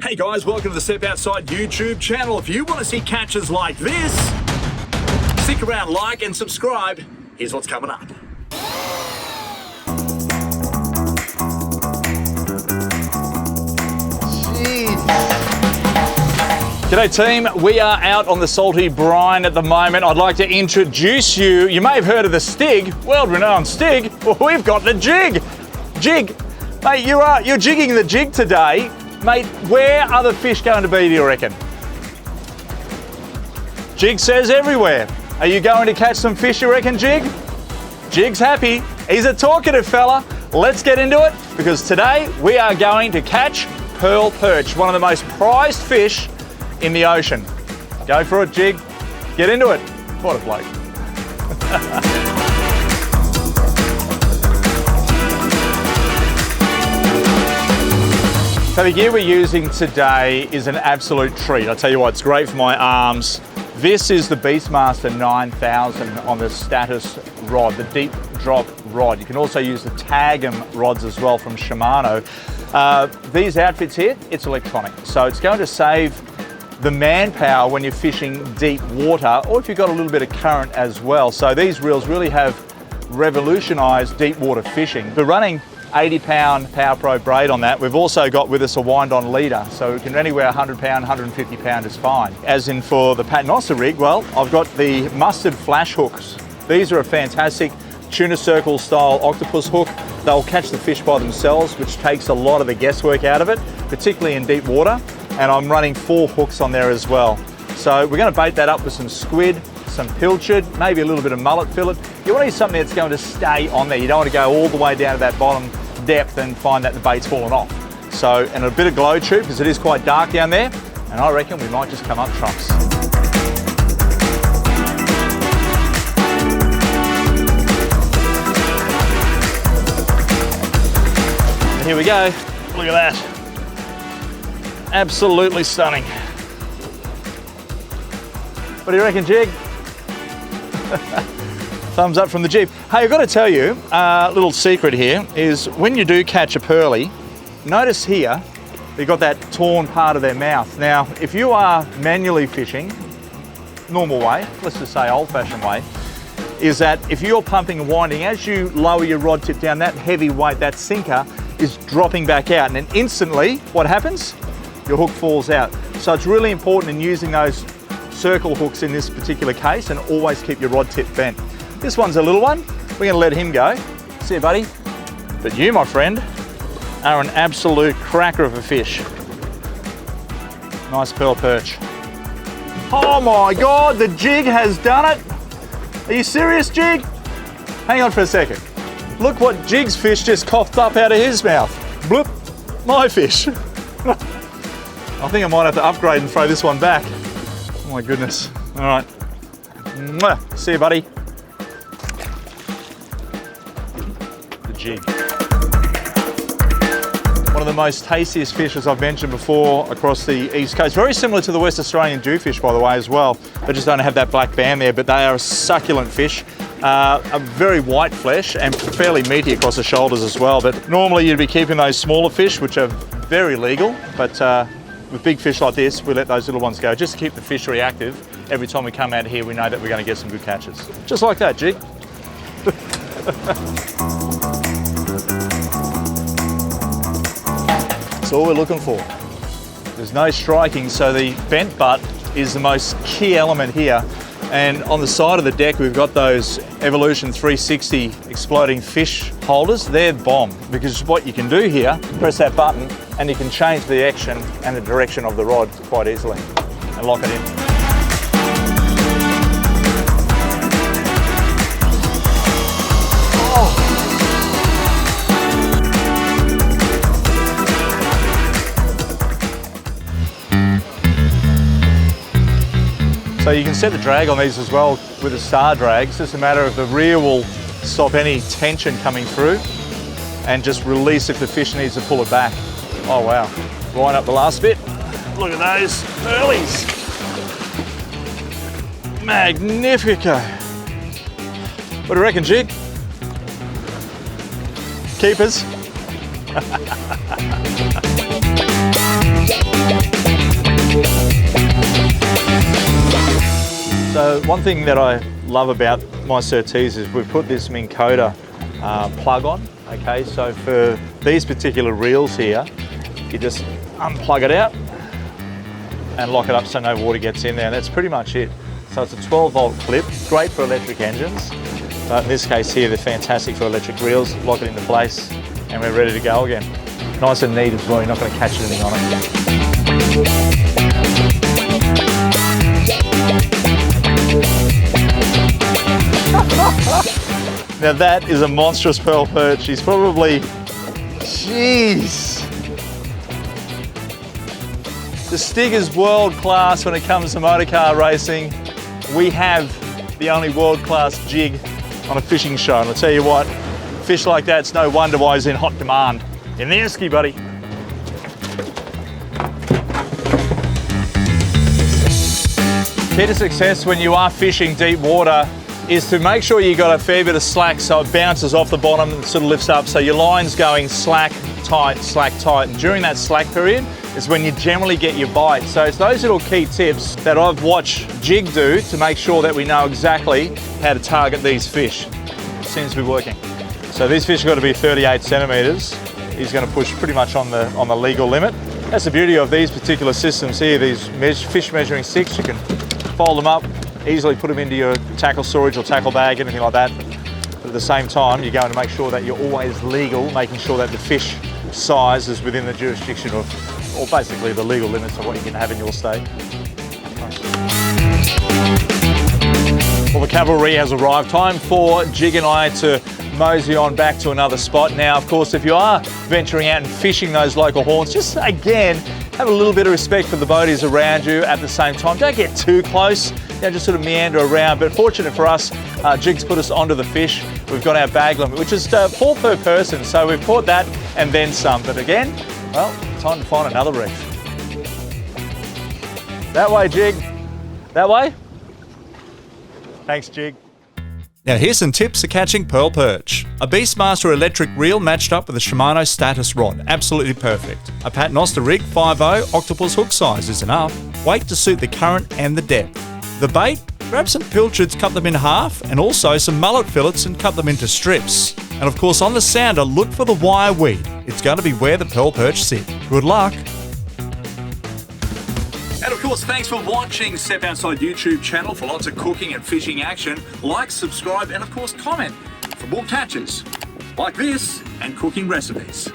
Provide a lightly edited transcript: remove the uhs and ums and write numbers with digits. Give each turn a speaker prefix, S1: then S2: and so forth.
S1: Hey guys, welcome to the Step Outside YouTube channel. If you want to see catches like this, stick around, like and subscribe. Here's what's coming up. G'day team, we are out on the salty brine at the moment. I'd like to introduce you. You may have heard of the Stig, world-renowned Stig. Well, we've got the Jig. Jig, mate, you're jigging the Jig today. Mate, where are the fish going to be, do you reckon? Jig says everywhere. Are you going to catch some fish, you reckon, Jig? Jig's happy. He's a talkative fella. Let's get into it, because today we are going to catch Pearl Perch, one of the most prized fish in the ocean. Go for it, Jig. Get into it. What a bloke. So the gear we're using today is an absolute treat. I tell you what, it's great for my arms. This is the Beastmaster 9000 on the status rod, the deep drop rod. You can also use the Tagum rods as well from Shimano. These outfits here, it's electronic. So it's going to save the manpower when you're fishing deep water, or if you've got a little bit of current as well. So these reels really have revolutionized deep water fishing. We're running 80-pound Power Pro braid on that. We've also got with us a wind-on leader, so we can anywhere 100-pound, 150-pound is fine. As in for the Patanoster Rig, well, I've got the mustard flash hooks. These are a fantastic tuna circle style octopus hook. They'll catch the fish by themselves, which takes a lot of the guesswork out of it, particularly in deep water. And I'm running 4 hooks on there as well. So we're going to bait that up with some squid, some pilchard, maybe a little bit of mullet fillet. You want to use something that's going to stay on there. You don't want to go all the way down to that bottom depth and find that the bait's fallen off. So, and a bit of glow tube, because it is quite dark down there, and I reckon we might just come up trumps. And here we go. Look at that. Absolutely stunning. What do you reckon, Jig? Thumbs up from the Jeep. Hey, I've got to tell you, a little secret here is when you do catch a pearly, notice here, they've got that torn part of their mouth. Now, if you are manually fishing, normal way, let's just say old-fashioned way, is that if you're pumping and winding, as you lower your rod tip down, that heavy weight, that sinker, is dropping back out. And then instantly, what happens? Your hook falls out. So it's really important in using those circle hooks in this particular case, and always keep your rod tip bent. This one's a little one. We're going to let him go. See you, buddy. But you, my friend, are an absolute cracker of a fish. Nice Pearl Perch. Oh my God, the Jig has done it. Are you serious, Jig? Hang on for a second. Look what Jig's fish just coughed up out of his mouth. Bloop, my fish. I think I might have to upgrade and throw this one back. Oh my goodness. All right. Mwah. See you, buddy. The Jig. One of the most tastiest fish, as I've mentioned before, across the East Coast. Very similar to the West Australian jewfish, by the way, as well. They just don't have that black band there, but they are a succulent fish. A very white flesh and fairly meaty across the shoulders as well. But normally you'd be keeping those smaller fish, which are very legal, but with big fish like this, we let those little ones go just to keep the fishery active. Every time we come out here, we know that we're going to get some good catches. Just like that, Jig. That's all we're looking for. There's no striking, so the bent butt is the most key element here. And on the side of the deck, we've got those Evolution 360 exploding fish holders. They're bomb, because what you can do here, press that button and you can change the action and the direction of the rod quite easily and lock it in. So you can set the drag on these as well with a star drag. It's just a matter of the reel will stop any tension coming through and just release if the fish needs to pull it back. Oh wow, wind up the last bit. Look at those pearlies. Magnifico. What do you reckon, Jig? Keepers? One thing that I love about my Surtees is we've put this Minn Kota plug on. Okay, so for these particular reels here, you just unplug it out and lock it up so no water gets in there, and that's pretty much it. So it's a 12-volt clip, great for electric engines, but in this case here, they're fantastic for electric reels. Lock it into place and we're ready to go again. Nice and neat as well, you're not going to catch anything on it. Now that is a monstrous Pearl Perch. He's probably, jeez. The Stig is world class when it comes to motorcar racing. We have the only world class jig on a fishing show, and I'll tell you what, fish like that, it's no wonder why he's in hot demand. In the esky, buddy. Key to success when you are fishing deep water is to make sure you got a fair bit of slack so it bounces off the bottom and sort of lifts up. So your line's going slack, tight, and during that slack period is when you generally get your bite. So it's those little key tips that I've watched Jig do to make sure that we know exactly how to target these fish. It seems to be working. So these fish have got to be 38 centimetres. He's going to push pretty much on the legal limit. That's the beauty of these particular systems here, these fish measuring sticks. You can fold them up, easily put them into your tackle storage or tackle bag, anything like that. But at the same time, you're going to make sure that you're always legal, making sure that the fish size is within the jurisdiction of, or basically the legal limits of what you can have in your state. Well, the cavalry has arrived. Time for Jig and I to mosey on back to another spot. Now, of course, if you are venturing out and fishing those local horns, just again, have a little bit of respect for the boaties around you at the same time. Don't get too close, just sort of meander around. But fortunate for us, Jig's put us onto the fish. We've got our bag limit, which is 4 per person. So we've caught that and then some. But again, well, time to find another reef. That way, Jig. That way. Thanks, Jig.
S2: Now here's some tips for catching Pearl Perch. A Beastmaster electric reel matched up with a Shimano status rod, absolutely perfect. A Patanoster Rig 5.0 octopus hook size is enough. Weight to suit the current and the depth. The bait, grab some pilchards, cut them in half, and also some mullet fillets and cut them into strips. And of course on the sounder, look for the wire weed. It's going to be where the Pearl Perch sit. Good luck.
S1: And of course, thanks for watching Step Outside YouTube channel for lots of cooking and fishing action. Like, subscribe, and of course comment for more catches like this and cooking recipes.